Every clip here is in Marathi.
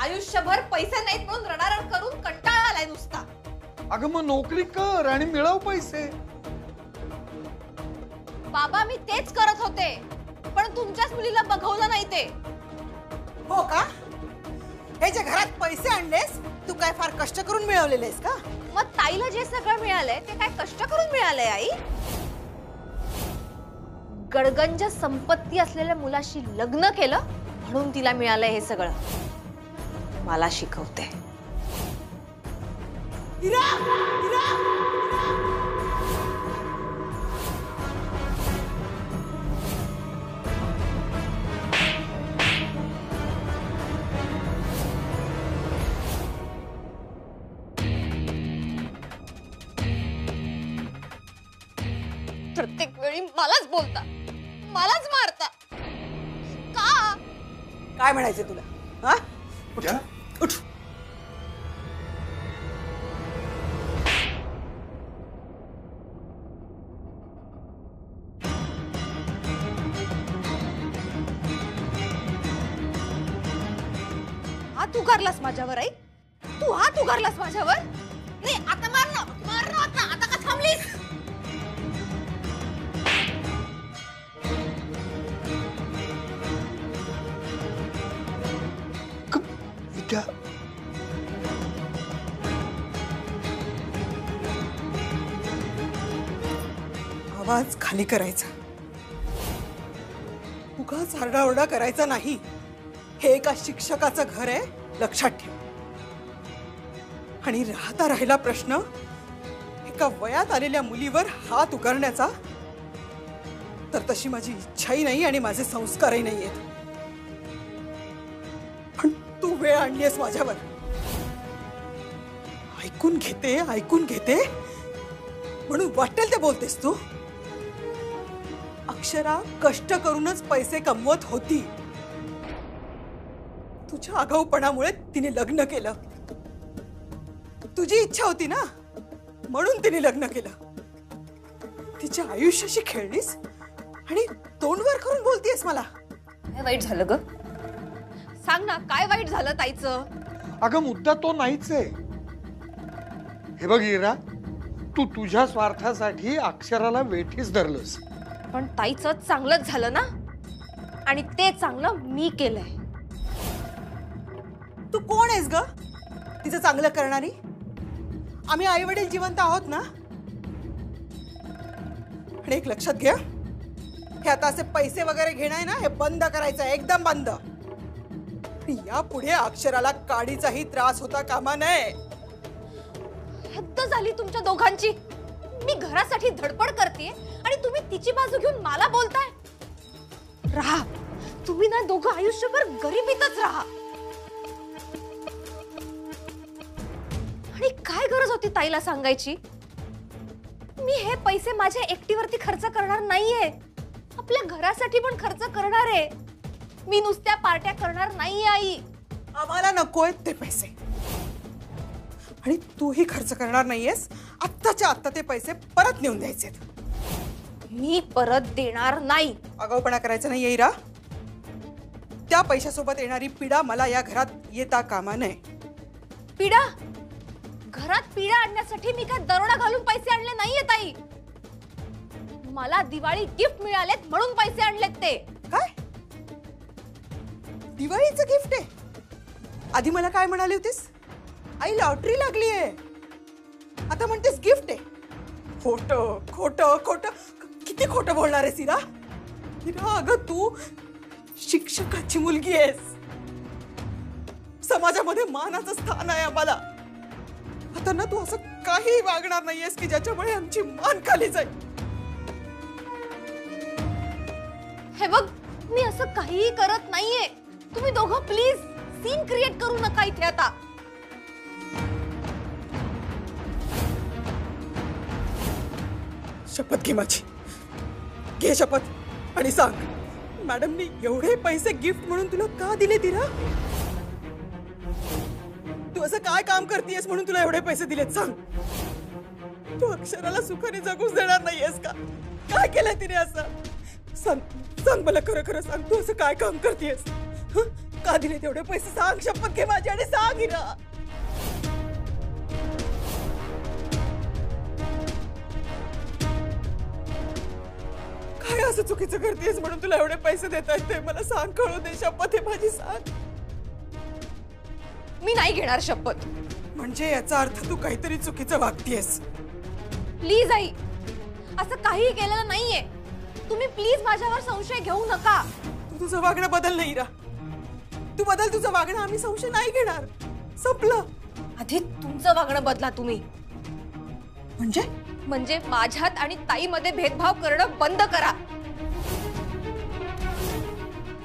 आयुष्यभर पैसे नाहीत म्हणून रडारड करून कंटाळा आलाय नुसता। अगं मग नोकरी कर आणि मिळव पैसे। बाबा मी तेच करत होते, पण तुमच्याच मुलीला बघवलं नाही ते। हो का? हे जे घरात पैसे आणलेस तू काय फार कष्ट करून मिळवलेलेस का? मग ताईला जे सगळं मिळालंय ते काय कष्ट करून मिळालंय आई? गडगंज संपत्ती असलेल्या मुलाशी लग्न केलं म्हणून तिला मिळालंय हे सगळं। मला शिकवते। इरा, इरा, प्रत्येक वेळी मलाच बोलता, मलाच मारता का? काय म्हणायचं तुला? हा? उठ, उठ। हात उगारलास माझ्यावर आई? तू हात उगारलास माझ्यावर? नाही आता मार ना, मार ना आता का थांबलीस? विद्या, आवाज खाली करायचा, उगाच आरडाओरडा करायचा नाही। हे एका शिक्षकाचं घर आहे, लक्षात ठेव। आणि राहिला प्रश्न एका वयात आलेल्या मुलीवर हात उगारण्याचा, तर तशी माझी इच्छाही नाही आणि माझे संस्कारही नाही आहेत। पण तू वेळ आणलीस माझ्यावर। ऐकून घेते म्हणून वाटेल ते बोलतेस तू? अक्षरा कष्ट करूनच पैसे कमवत होती। तुझ्या आगाऊपणामुळे तिने लग्न केलं। तुझी इच्छा होती ना, म्हणून तिने लग्न केलं। तिच्या आयुष्याशी खेळलीस आणि तोंडवर करून बोलतेस मला। काय वाईट झालं ग? सांग ना, काय वाईट झालं ताईचं? अगं मुद्दा तो नाहीच आहे। हे बघ इरा, तू तुझ्या स्वार्थासाठी अक्षराला वेठीस धरलंस। पण ताईचं चांगलंच झालं ना, आणि ते चांगलं मी केलंय। तू कोण आहेस ग तिचं चांगलं करणारी? आम्ही आई वडील जिवंत आहोत ना। आणि एक लक्षात घ्या, हे आता असे पैसे वगैरे घेणं आहे ना, हे बंद करायचं, एकदम बंद। यापुढे अक्षराला काडीचाही त्रास होता कामा नये। हद्द झाली तुमच्या दोघांची। मी घरासाठी धडपड करतेय आणि तुम्ही तिची बाजू घेऊन मला बोलताय। राहा तुम्ही ना दोघं आयुष्यभर गरिबीतच राहा। आणि काय गरज होती ताईला सांगायची? मी हे पैसे माझ्या एकटीवरती खर्च करणार नाहीये, आपल्या घरासाठी पण खर्च करणार आहे। मी नुसत्या पार्ट्या करणार नाहीये आई। आम्हाला नकोय ते पैसे, आणि तूही खर्च करणार नाहीयेस। आत्ताच्या आत्ता ते पैसे परत नेऊन द्यायचेत। मी परत देणार नाही। आगाऊपणा करायचा नाही इरा। त्या पैशासोबत येणारी पीडा मला या घरात येता कामा नये। पीडा? घरात पीडा आणण्यासाठी मी काय दरोडा घालून पैसे आणले नाहीये ताई। मला दिवाळी गिफ्ट मिळालेत म्हणून पैसे आणलेत ते। काय? दिवाळीचं गिफ्ट आहे? आधी मला काय म्हणाली होतीस? आई लॉटरी लागली आहे, आता म्हणतेस गिफ्ट आहे? खोटं खोटं खोटं, किती खोटं बोलणार आहेस इरा? इरा अगं तू शिक्षकाची मुलगी आहेस, समाजामध्ये मानाचं स्थान आहे आम्हाला। आता ना तू असं काही वागणार नाहीयेस की ज्याच्यामुळे आमची मान खाली जाईल। हे बघ, मी असं काहीही करत नाहीये। तुम्ही दोघं प्लीज सीन क्रिएट करू नका इथे आता। शपथ घे माझी, घे शपथ आणि सांग, मॅडमनी एवढे पैसे गिफ्ट म्हणून तुला का दिले तिला? तू असं काय काम करतेयस म्हणून तुला एवढे पैसे दिलेत? सांग, तू अक्षराला सुखाने जगूच देणार नाहीयेस का? काय केलंय तिने असं? सांग सांग मला, खरं खरं सांग, तू असं काय काम करतेयस? का दिले तेवढे पैसे? सांग, शपथ घे माझी आणि सांग इरा. काय असं चुकीचं करतेस म्हणून तुला एवढे पैसे देता येते मला सांग, कळू दे. शपथ आहे माझी, सांग. मी नाही घेणार शपथ. म्हणजे याचा अर्थ तू काहीतरी चुकीचं वागतेस. प्लीज आई, असं काही केलेलं नाहीये. तुम्ही प्लीज माझ्यावर संशय घेऊ नका. तू तुझं वागणं बदल नाही रा. तू बदल तुझं वागणं, आम्ही संशय नाही घेणार. संपलं. आधी तुमचं वागणं बदला तुम्ही. म्हणजे माझ्यात आणि ताईमध्ये भेदभाव करणं बंद करा.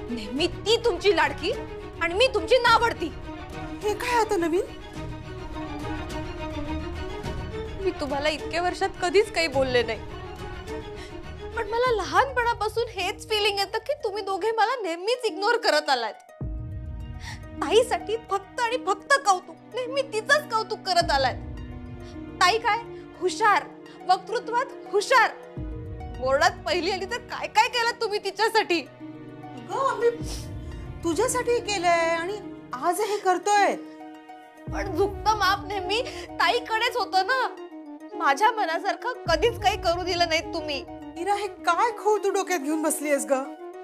नेहमी ती तुमची लाडकी आणि मी तुमची नावडती. हे काय आता नवीन? मी तुम्हाला इतक्या वर्षात कधीच काही बोलले नाही, पण मला लहानपणापासून हेच फिलिंग येतं की तुम्ही दोघे मला नेहमीच इग्नोर करत आलात. ताईसाठी फक्त आणि फक्त कौतुक, नेहमी तिचंच कौतुक करत आलात. ताई काय हुशार, वक्तृत्वात हुशार. बोर्डात पहिली आली तर काय काय केलं तुम्ही तिच्यासाठी. आम्ही तुझ्यासाठी केलंय आणि आज हे करतोय. पण झुकतं माप नेहमी ताईकडेच होतं ना. माझ्या मनासारखं कधीच काही करू दिलं नाही तुम्ही. इरा, हे काय खोड तू डोक्यात घेऊन बसलीयस ग?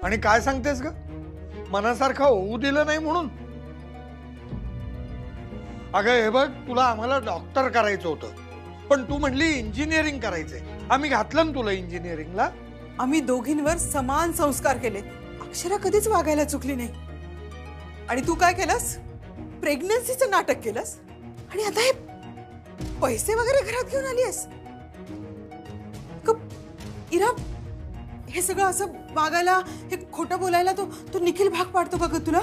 आणि काय सांगतेस ग? मनासारखं होऊ दिलं नाही म्हणून? अगं हे बघ, तुला आम्हाला डॉक्टर करायचं होतं, पण तू म्हणली इंजिनिअरिंग करायचंय. आम्ही घातलं ना तुला इंजिनिअरिंगला. आम्ही दोघींवर समान संस्कार केलेत. अक्षरा कधीच वागायला चुकली नाही. आणि तू काय केलंस? प्रेग्नन्सीचं नाटक केलंस आणि आता हे पैसे वगैरे घरात घेऊन आलीस. इरा, हे सगळं असं वागायला, हे खोटं बोलायला तो निखिल भाग पाडतो का ग तुला?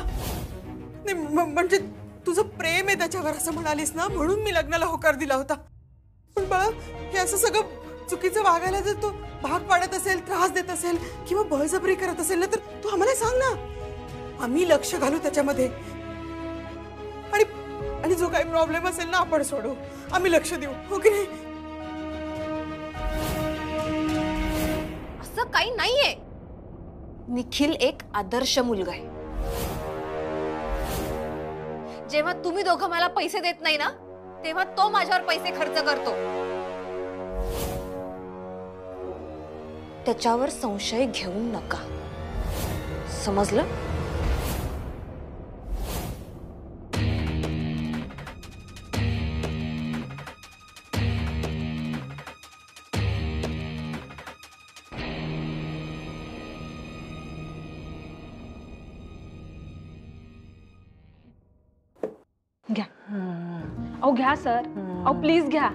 म्हणजे तुझं प्रेम आहे त्याच्यावर असं म्हणालीस ना, म्हणून मी लग्नाला होकार दिला होता. पण बाळा, हे असं सगळं चुकीचं वागायला जर तो भाग पाडत असेल, त्रास देत असेल किंवा बळजबरी करत असेल ना, तर तू आम्हाला सांग ना. आम्ही लक्ष घालू त्याच्यामध्ये. आणि जो काही प्रॉब्लेम असेल ना, आपण सोडू. आम्ही लक्ष देऊ, हो की नाही? असं काही नाहीये. निखिल एक आदर्श मुलगा आहे. जेव्हा तुम्ही दोघं मला पैसे देत नाही ना, तेव्हा तो माझ्यावर पैसे खर्च करतो. त्याच्यावर संशय घेऊ नका, समजलं? घ्या. अहो घ्या सर, अहो प्लीज घ्या.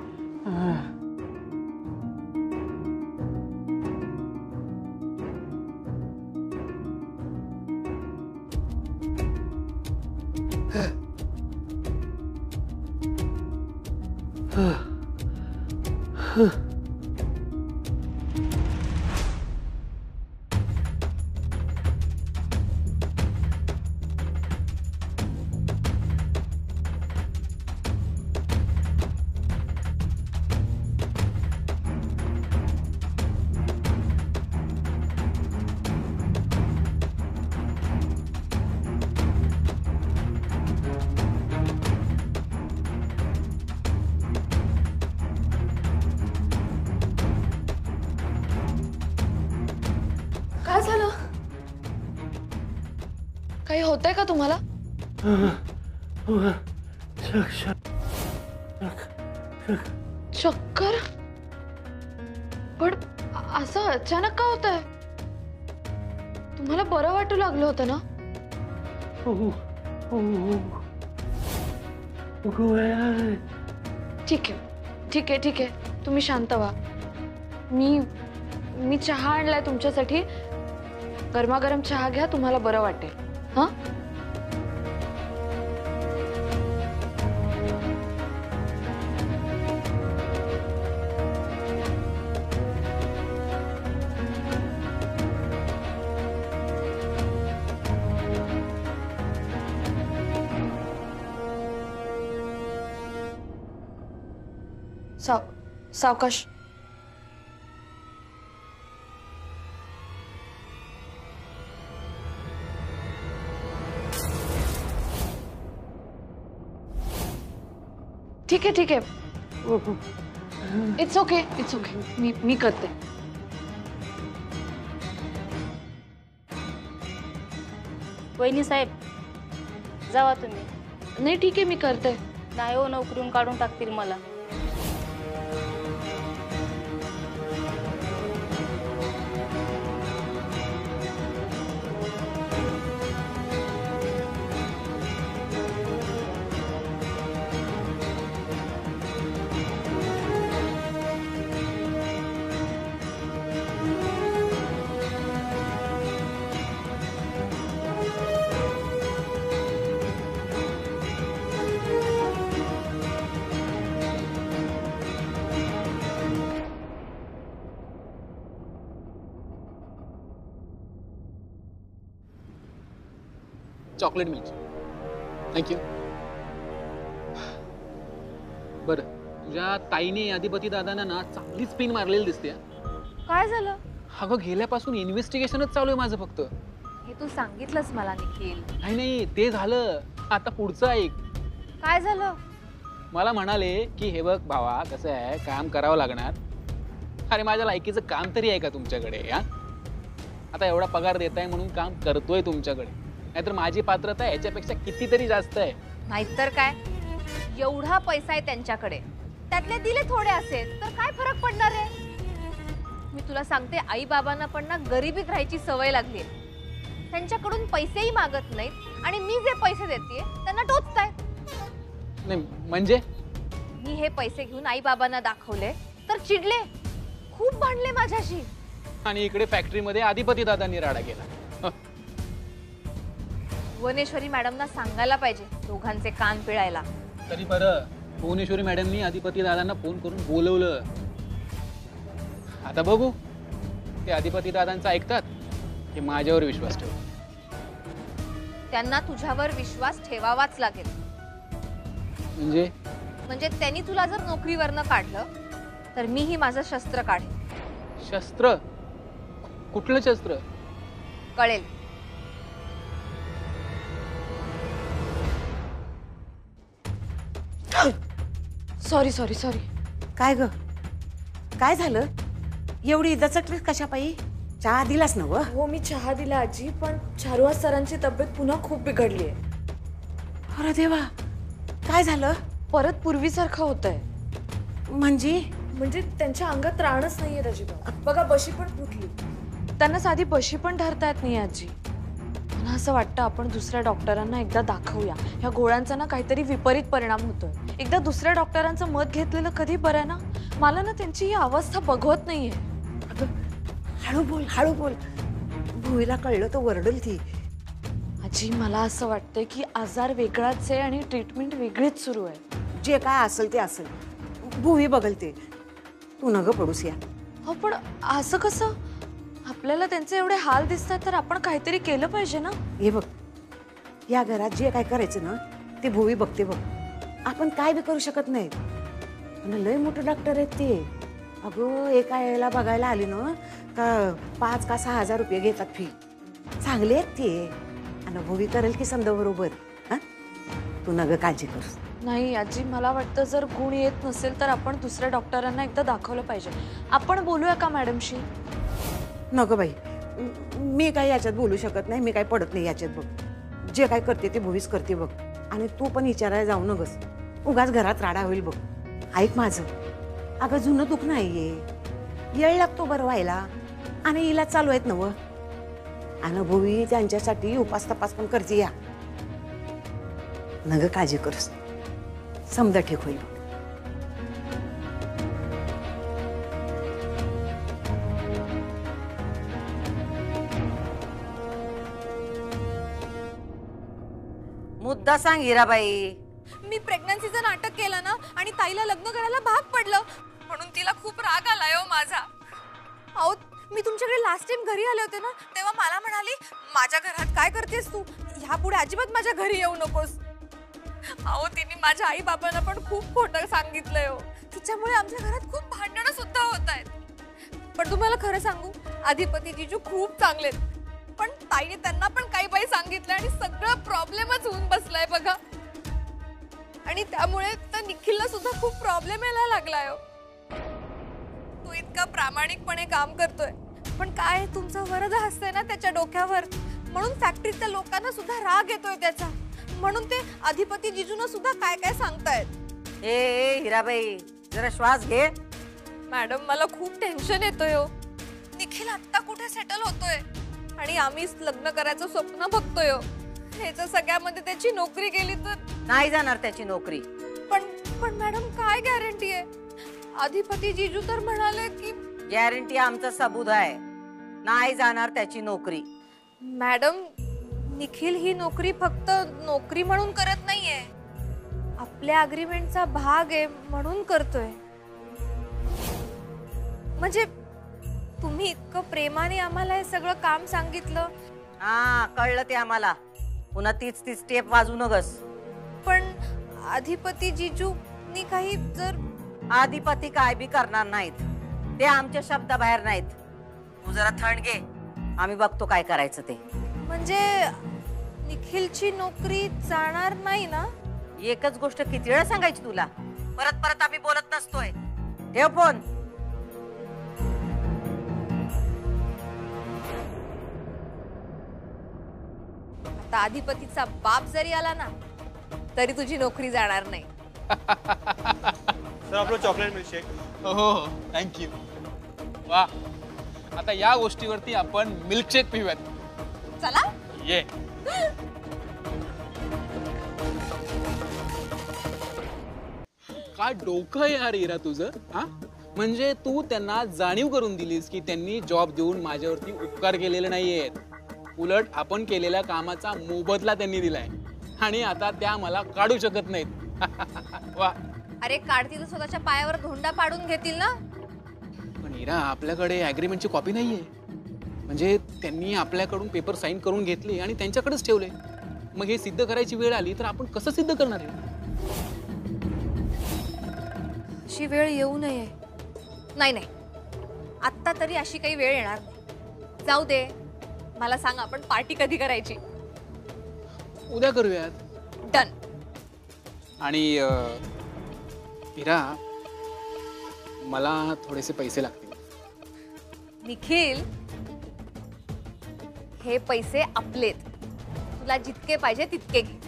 काय झालं? काही होतंय का तुम्हाला? चक्कर? पण असं अचानक का होतंय? तुम्हाला बरं वाटू लागलं होतं ना? ठीक आहे, ठीक आहे, ठीक आहे. तुम्ही शांत व्हा. मी चहा आणलाय तुमच्यासाठी. गरमागरम चहा घ्या, तुम्हाला बरं वाटेल. हां? सावकाश. ठीक आहे इट्स ओके मी करते. वहिनी साहेब जावा तुम्ही. नाही ठीक आहे मी करते. नाही हो, नोकरीहून काढून टाकतील मला. Chocolate milk. थँक्यू. बरं, तुझ्या ताईने अधिपती दादांना ना चांगलीच पिन मारलेली दिसते. काय झालं? अगं गेल्यापासून इन्व्हेस्टिगेशनच चालू आहे माझं फक्त. हे तू सांगितलंस मला निखिल. नाही ते झालं, आता पुढचं ऐक. काय झालं? मला म्हणाले की हे बघ भावा, कसं आहे, काम करावं लागणार. अरे माझ्या लायकीचं काम तरी आहे का तुमच्याकडे? हा, आता एवढा पगार देताय म्हणून काम करतोय तुमच्याकडे, नाहीतर माझी पात्रता याच्यापेक्षा कितीतरी जास्त आहे. नाहीतर काय, एवढा पैसा आहे त्यांच्याकडे, त्यातले दिले थोडे असेल तर काय फरक पडणार आहे? मी तुला सांगते, आई बाबांना पण ना गरिबीत राहायची सवय लागली. त्यांच्याकडून पैसेही मागत नाहीत आणि मी जे पैसे देते त्यांना टोचतायत. नाही म्हणजे मी हे पैसे घेऊन आई बाबांना दाखवले तर चिडले, खूप भांडले माझ्याशी. आणि इकडे फॅक्टरीमध्ये अधिपती दादांनी राडा केला. भुवनेश्वरी मॅडमना सांगायला पाहिजे दोघांचे कान पिळायला. तरी बरं, भुवनेश्वरी मॅडमनी अधिपती दादांना फोन करून बोलवलं. आता बघू ते अधिपती दादांचं ऐकतात की माझ्यावर विश्वास ठेव. त्यांना तुझ्यावर विश्वास ठेवावाच लागेल. म्हणजे त्यांनी तुला जर नोकरीवरनं काढलं तर मीही माझं शस्त्र काढेन. शस्त्र? कुठलं शस्त्र? कळेल. सॉरी. काय ग, काय झालं? एवढी दचकलीस कशा पायी? चहा दिलास ना व? हो मी चहा दिला आजी, पण चारुहास सरांची तब्येत पुन्हा खूप बिघडली आहे. अरे देवा, काय झालं? परत पूर्वीसारखं होतंय. म्हणजे त्यांच्या अंगात त्राणच नाहीये अजिबात. बघा बशी पण फुटली. त्यांना साधी बशी पण धरता येत नाही आजी. मला असं वाटतं आपण दुसऱ्या डॉक्टरांना एकदा दाखवूया. ह्या गोळ्यांचा ना काहीतरी विपरीत परिणाम होतोय. एकदा दुसऱ्या डॉक्टरांचं मत घेतलेलं कधी बरं आहे ना. मला ना त्यांची ही अवस्था बघवत नाहीये. अगं हळू बोल. भुईला कळलं तर वरडल ती. आजी मला असं वाटतंय की आजार वेगळाच आहे आणि ट्रीटमेंट वेगळीच सुरू आहे. जे काय असेल ते असेल, भुई बघल ते. तू न ग पडूस या. हो पण असं कसं? आपल्याला त्यांचे एवढे हाल दिसतात तर आपण काहीतरी केलं पाहिजे ना. हे बघ, या घरात जे काय करायचं ना ते भुई बघते बघ. आपण काय बी करू शकत नाही. लय मोठे डॉक्टर आहेत ते. अगं एका यायला बघायला आली ना का 5 का 6 हजार रुपये घेतात फी. चांगले आहेत ते. आणि भुई करेल की समजा बरोबर. हा, तू नग काळजी कर. नाही आजी मला वाटतं जर गुण येत नसेल तर आपण दुसऱ्या डॉक्टरांना एकदा दाखवलं पाहिजे. आपण बोलूया का मॅडमशी? नको बाई, मी काय याच्यात बोलू शकत नाही. मी काय पडत नाही याच्यात बघ. जे काय करते ते भुईच करते बघ. आणि तू पण विचारायला जाऊ नगस. उगाच घरात राडा होईल बघ. ऐक माझं, अगं जुनं दुःख नाहीये. येळ लागतो बरं व्हायला. आणि इलाज चालू आहेत नव. आणि भुई त्यांच्यासाठी उपास तपास पण करते या. नग काळजी करूस, समजा ठीक होईल. मुद्दा सांग हिराबाई. मी प्रेग्नन्सीचं नाटक केलं ना आणि ताईला लग्न करायला भाग पडलं म्हणून तिला खूप राग आलाय हो माझा. अहो मी तुमच्याकडे लास्ट टाइम घरी आले होते ना तेव्हा मला म्हणाली, माझ्या घरात काय करतेस तू, ह्यापुढे अजिबात माझ्या घरी येऊ नकोस. अहो तिने माझ्या आई बाबांना पण खूप खोटं सांगितलंय हो. तिच्यामुळे आमच्या घरात खूप भांडणं सुद्धा होत आहेत. पण तुम्हाला खरं सांगू, अधिपती जीजू खूप चांगले आहेत. पण ताईने त्यांना पण काही बाई सांगितलं आणि सगळं प्रॉब्लेमच होऊन बसलाय बघा. आणि आणि त्यामुळे त्या निखिलला सुद्धा खूप प्रॉब्लेम यायला लागलाय हो. तो इतका प्रामाणिकपणे काम करतोय, पण काय तुमचं वरद हसतंय ना त्याच्या डोक्यावर, म्हणून फॅक्टरीतल्या लोकांना सुद्धा राग येतोय त्याचा. म्हणून ते अधिपती जिजूना सुद्धा काय काय सांगतायत. ए हिराबाई, जरा श्वास घे. मॅडम, मला खूप टेन्शन येतोय हो. निखिल आत्ता कुठे सेटल होतोय आणि आम्हीच लग्न करायचं स्वप्न बघतोय हो. ह्याच्या सगळ्यामध्ये त्याची नोकरी गेली तर? नाही जाणार त्याची नोकरी. पण मॅडम, काय गॅरंटी आहे? अधिपती जिजू तर म्हणाले की गॅरंटी आमचा सबूत आहे, नाही जाणार त्याची नोकरी. मॅडम, निखिल ही नोकरी फक्त नोकरी म्हणून करत नाहीये, आपल्या अग्रीमेंटचा भाग आहे म्हणून करतोय. म्हणजे तुम्ही इतकं प्रेमाने आम्हाला हे सगळं काम सांगितलं. हा, कळलं ते आम्हाला. पुन्हा तीच स्टेप वाजू नगस. पण अधिपती जिजूनी काही जर... अधिपती काय बी करणार नाहीत, ते आमच्या शब्दाबाहेर नाहीत. तू जरा थंड घे, आम्ही बघतो काय करायचं ते. म्हणजे निखिलची नोकरी जाणार नाही ना? एकच गोष्ट किती वेळा सांगायची तुला? परत परत आम्ही बोलत नसतोय. ठेव फोन. आता अधिपतीचा बाप जरी आला ना तरी तुझी नोकरी जाणार नाही. सर, आपलं चॉकलेट मिल्कशेक. हो, थँक्यू. वा, आता या गोष्टीवरती आपण मिल्कशेक पिऊयात. चला. ये. काय डोकं आहे यार इरा तुझं, हा? म्हणजे तू त्यांना जाणीव करून दिलीस की त्यांनी जॉब देऊन माझ्यावरती उपकार केलेले नाहीयेत. उलट आपण केलेल्या कामाचा मोबदला त्यांनी दिलाय आणि आता त्या मला काढू शकत नाहीत. वा. अरे, काढतील स्वतःच्या पायावर धोंडा पाडून घेतील ना. पण इरा, आपल्याकडे ॲग्रीमेंटची कॉपी नाहीये. म्हणजे त्यांनी आपल्याकडून पेपर साईन करून घेतले आणि त्यांच्याकडेच ठेवले. मग हे सिद्ध करायची वेळ आली तर आपण कसं सिद्ध करणार आहे? अशी वेळ येऊ नये. नाही, आत्ता तरी अशी काही वेळ येणार नाही. जाऊ दे, मला सांग, आपण पार्टी कधी करायची? उद्या करूयात. डन. आणि इरा, मला थोडेसे पैसे लागतील. निखिल, हे पैसे आपलेत. तुला जितके पाहिजे तितके घे.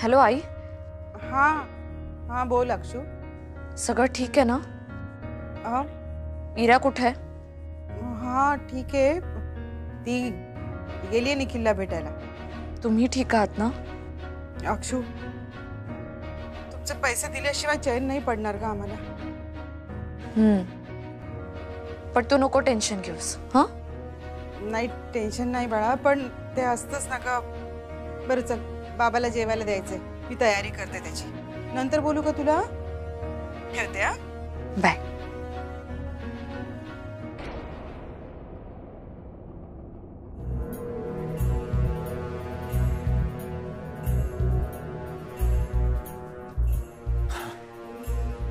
हॅलो आई, हा हा, बोल अक्षू. सगळं ठीक आहे ना? हा इरा कुठे आहे? हा, ठीक आहे. ती गेली निखिलला भेटायला. तुम्ही ठीक आहात ना? अक्षू, तुमचे पैसे दिल्याशिवाय चैन नाही पडणार का आम्हाला? पण तू नको टेन्शन घेऊस. हा, नाही, टेन्शन नाही बाळा, पण ते असतंच ना का. बरं, चल, बाबाला जेवायला द्यायचंय, मी तयारी करते त्याची. नंतर बोलू का तुला? ठेवते. हा, बाय.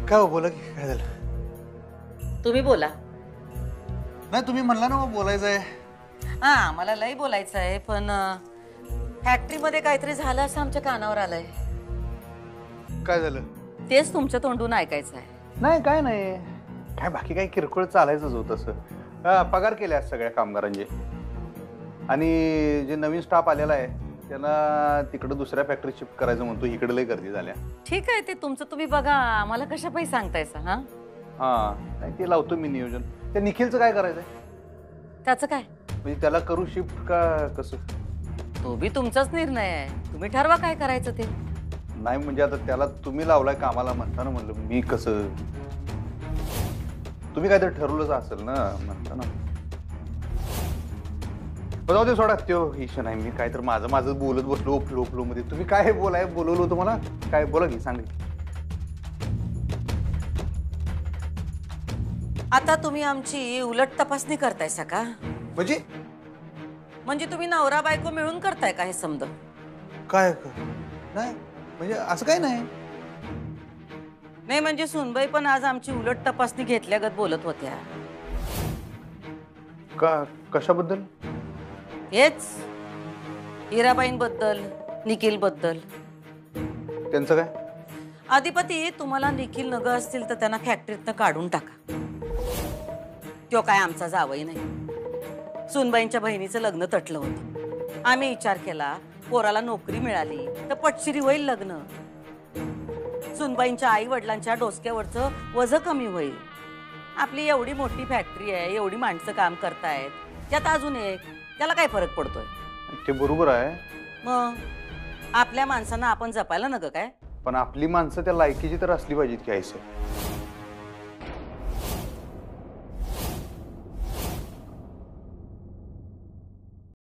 काय हो, बोला की काय झालं? तुम्ही बोला. नाही, तुम्ही म्हणला ना मग बोलायचंय. हा, मला लई बोलायचं आहे, पण फॅक्टरीमध्ये काहीतरी झालं असं आमच्या कानावर आलंय. काय झालं? तेच तुमच्या तोंडून ऐकायचं आहे. नाही, काय नाही, काय बाकी काही किरकोळ चालायचंच होतं तसं. पगार केले आज सगळ्या कामगारांचे, आणि जे नवीन स्टाफ आलेला आहे त्यांना तिकडे दुसऱ्या फॅक्टरी शिफ्ट करायचं म्हणतो. इकडे लई गर्दी झाल्या. ठीक आहे, ते तुमचं तुम्ही बघा, आम्हाला कशा पैसे सांगतायसा? हा हा, नाही, ते लावतो मी नियोजन. त्या निखिलचं काय करायचंय? त्याचं काय? म्हणजे त्याला करू शिफ्ट का कसं? तो बी तुमचाच निर्णय आहे, तुम्ही ठरवा काय करायचं ते. नाही, म्हणजे आता त्याला तुम्ही लावलाय कामाला म्हणताना म्हणलं मी कसं. तुम्ही काहीतरी ठरवलंच असेल ना म्हणताना. जाऊ दे, सोडा, तो इशू नाही. मी काय तर माझं बोलत बसलो फ्लो मध्ये. तुम्ही काय बोलवलं होतं मला? काय बोला की, सांग. आता तुम्ही आमची उलट तपासणी करतायसा का? म्हणजे तुम्ही नवरा बायको मिळून करताय का हे समज? काय नाही, म्हणजे असं काय नाही. नाही, म्हणजे सुनबाई पण आज आमची उलट तपासणी घेतल्यागत बोलत होत्या. का? कशाबद्दल? हेच हिराबाईंबद्दल, निखिल बद्दल. त्यांचं काय? अधिपती, तुम्हाला निखिल नग असतील तर त्यांना फॅक्टरीतनं काढून टाका. तो काय आमचा जावई नाही. सुनबाईंच्या बहिणीचं लग्न तटलं होतं. आम्ही विचार केला पोराला नोकरी मिळाली तर पटशिरी होईल लग्न. सुनबाईंच्या आई वडिलांच्या डोसक्यावरचं वजन कमी होईल. आपली एवढी मोठी फॅक्टरी आहे, एवढी माणसं काम करतायत, त्यात अजून एक, त्याला काय फरक पडतोय? ते बरोबर आहे, मग आपल्या माणसांना आपण जपायला नका काय? पण आपली माणसं त्या लायकीची तर असली पाहिजेत की ऐसे.